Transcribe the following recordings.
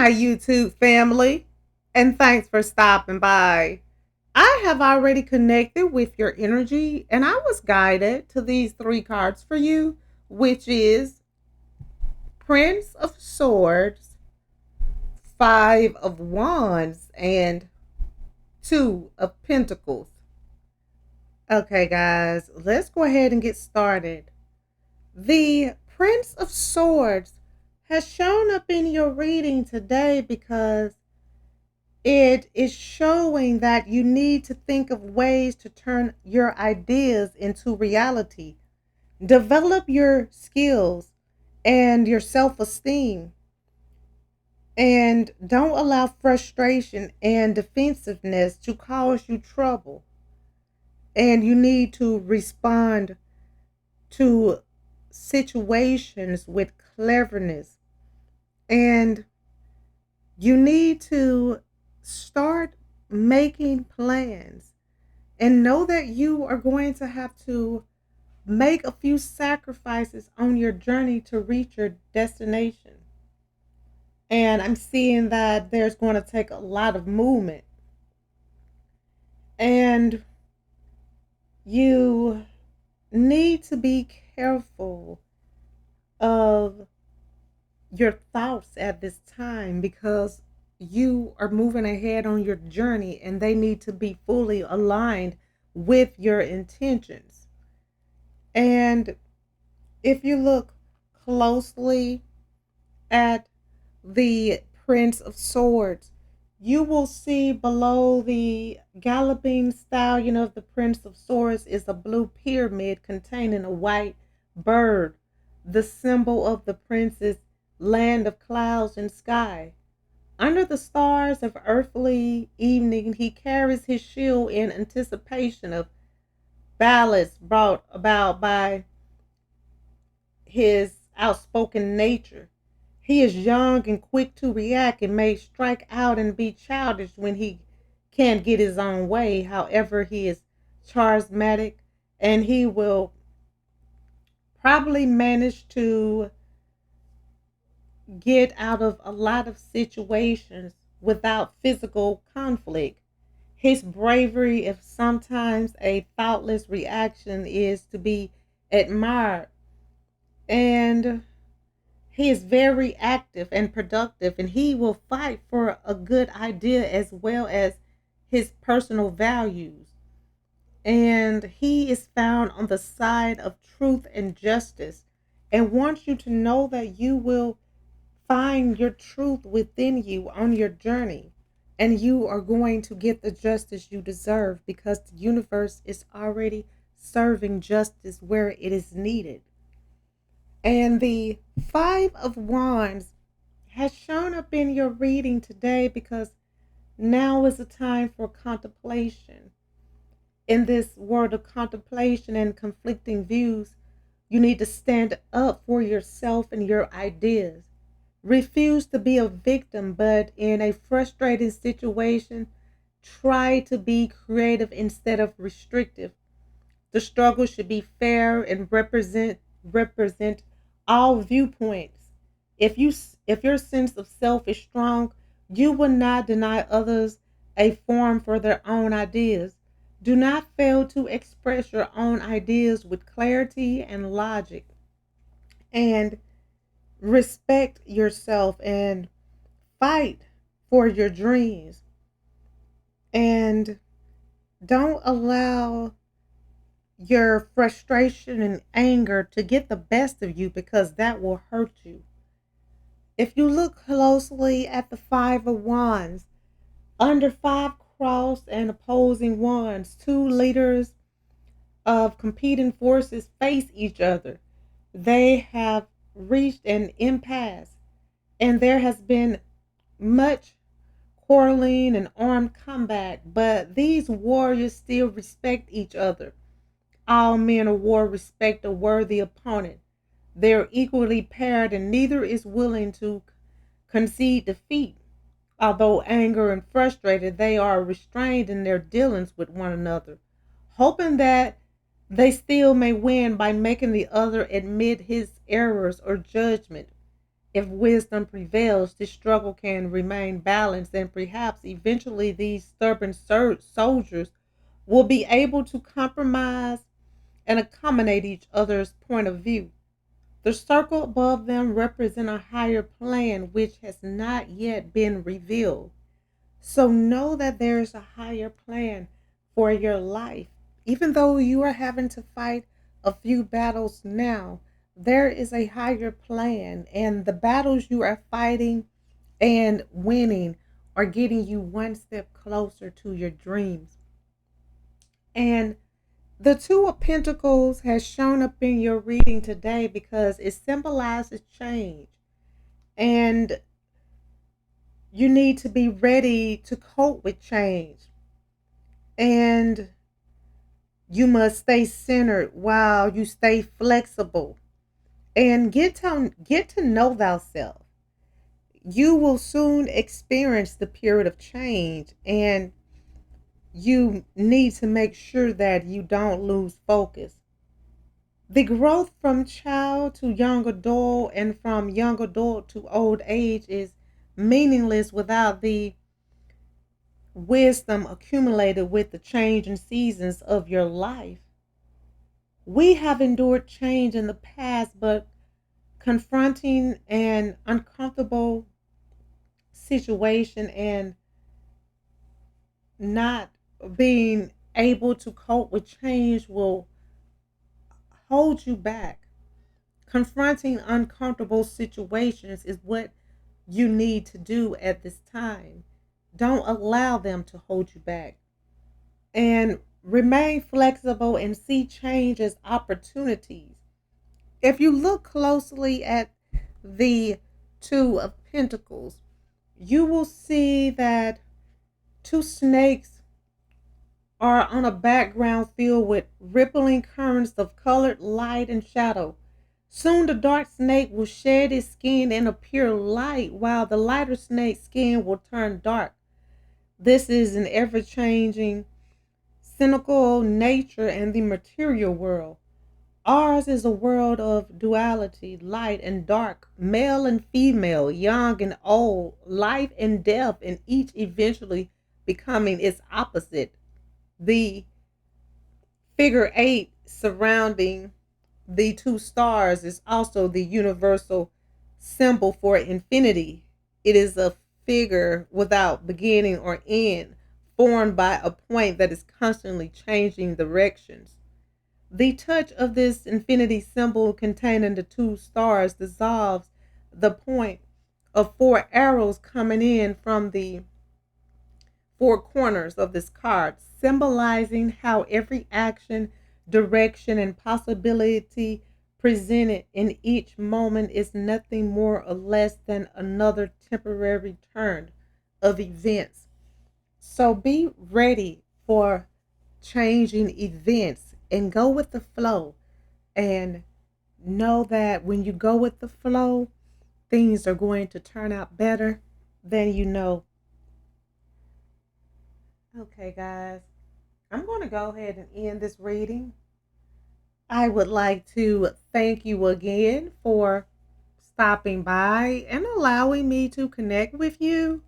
Hi, YouTube family, and thanks for stopping by. I have already connected with your energy, and I was guided to these three cards for you, which is Prince of Swords, Five of Wands, and Two of Pentacles. Okay, guys, let's go ahead and get started. The Prince of Swords has shown up in your reading today because it is showing that you need to think of ways to turn your ideas into reality. Develop your skills and your self esteem. And don't allow frustration and defensiveness to cause you trouble. And you need to respond to situations with cleverness. And you need to start making plans and know that you are going to have to make a few sacrifices on your journey to reach your destination. And I'm seeing that there's going to take a lot of movement. And you need to be careful of your thoughts at this time because you are moving ahead on your journey and they need to be fully aligned with your intentions. And if you look closely at the Prince of Swords, you will see below the galloping stallion of the Prince of Swords is a blue pyramid containing a white bird, the symbol of the prince's land of clouds and sky. Under the stars of earthly evening, he carries his shield in anticipation of ballads brought about by his outspoken nature. He is young and quick to react and may strike out and be childish when he can't get his own way. However, he is charismatic and he will probably manage to get out of a lot of situations without physical conflict. His bravery, if sometimes a thoughtless reaction, is to be admired. And he is very active and productive, and he will fight for a good idea as well as his personal values. And he is found on the side of truth and justice and wants you to know that you will find your truth within you on your journey. And you are going to get the justice you deserve because the universe is already serving justice where it is needed. And the Five of Wands has shown up in your reading today because now is the time for contemplation. In this world of contemplation and conflicting views, you need to stand up for yourself and your ideas. Refuse to be a victim, but in a frustrating situation, try to be creative instead of restrictive. The struggle should be fair and represent all viewpoints. If your sense of self is strong, you will not deny others a forum for their own ideas. Do not fail to express your own ideas with clarity and logic. And respect yourself and fight for your dreams. And don't allow your frustration and anger to get the best of you because that will hurt you. If you look closely at the Five of Wands, under five crossed and opposing wands, two leaders of competing forces face each other. They have reached an impasse, and there has been much quarreling and armed combat, but these warriors still respect each other. All men of war respect a worthy opponent. They're equally paired, and neither is willing to concede defeat. Although angry and frustrated, they are restrained in their dealings with one another, hoping that they still may win by making the other admit his errors or judgment. If wisdom prevails, this struggle can remain balanced, and perhaps eventually these stubborn soldiers will be able to compromise and accommodate each other's point of view. The circle above them represents a higher plan which has not yet been revealed. So know that there is a higher plan for your life. Even though you are having to fight a few battles now, there is a higher plan, and the battles you are fighting and winning are getting you one step closer to your dreams. And the Two of Pentacles has shown up in your reading today because it symbolizes change. And you need to be ready to cope with change. And you must stay centered while you stay flexible. And get to know thyself. You will soon experience the period of change, and you need to make sure that you don't lose focus. The growth from child to young adult and from young adult to old age is meaningless without the wisdom accumulated with the change and seasons of your life. We have endured change in the past, but confronting an uncomfortable situation and not being able to cope with change will hold you back. Confronting uncomfortable situations is what you need to do at this time. Don't allow them to hold you back. And remain flexible and see change as opportunities. If you look closely at the Two of Pentacles, you will see that two snakes are on a background filled with rippling currents of colored light and shadow. Soon the dark snake will shed its skin and appear light, while the lighter snake's skin will turn dark. This is an ever-changing, cynical nature and the material world. Ours is a world of duality, light and dark, male and female, young and old, life and death, and each eventually becoming its opposite. The figure eight surrounding the two stars is also the universal symbol for infinity. It is a figure without beginning or end, formed by a point that is constantly changing directions. The touch of this infinity symbol containing the two stars dissolves the point of four arrows coming in from the four corners of this card, symbolizing how every action, direction, and possibility presented in each moment is nothing more or less than another temporary turn of events. So be ready for changing events and go with the flow. And know that when you go with the flow, things are going to turn out better than you know. Okay, guys, I'm going to go ahead and end this reading. I would like to thank you again for stopping by and allowing me to connect with you.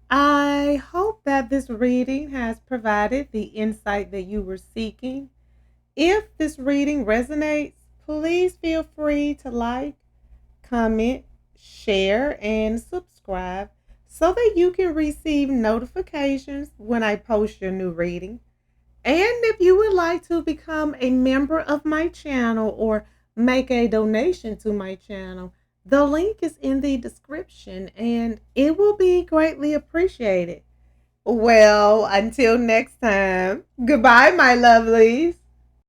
I hope that this reading has provided the insight that you were seeking. If this reading resonates, please feel free to like, comment, share, and subscribe so that you can receive notifications when I post your new reading. And if you would like to become a member of my channel or make a donation to my channel, the link is in the description and it will be greatly appreciated. Well, until next time, goodbye, my lovelies.